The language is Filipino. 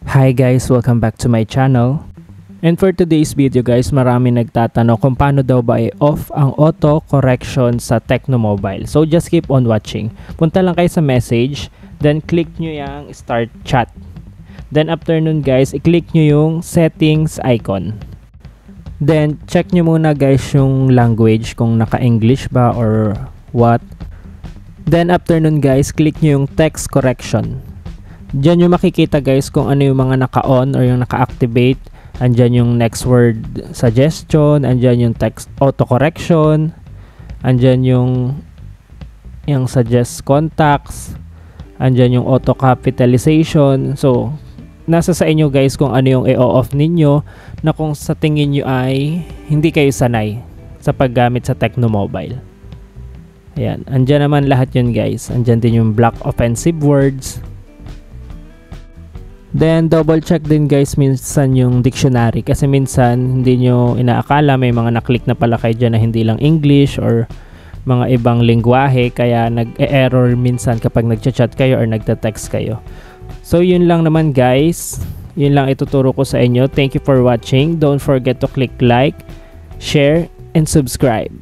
Hi guys, welcome back to my channel. And for today's video guys, marami nagtatanong kung paano daw ba i-off ang auto correction sa Tecno Mobile. So just keep on watching. Punta lang kayo sa message, then click nyo yung start chat. Then after nun guys, i-click nyo yung settings icon. Then check nyo muna guys yung language kung naka-English ba or what. Then after nun guys, click nyo yung text correction. Diyan yung makikita guys kung ano yung mga naka-on or yung naka-activate. Andyan yung next word suggestion, andyan yung text auto-correction, andyan yung suggest contacts, andyan yung auto-capitalization. So, nasa sa inyo guys kung ano yung i-off ninyo na kung sa tingin nyo ay hindi kayo sanay sa paggamit sa Tecno Mobile. Ayan, andyan naman lahat yun guys. Andyan din yung block offensive words. Then double check din guys minsan yung dictionary kasi minsan hindi nyo inaakala may mga naklik na pala kayo dyan na hindi lang English or mga ibang lingwahe kaya nag-error minsan kapag nagchat-chat kayo or nagte-text kayo. So yun lang naman guys, yun lang ituturo ko sa inyo. Thank you for watching. Don't forget to click like, share, and subscribe.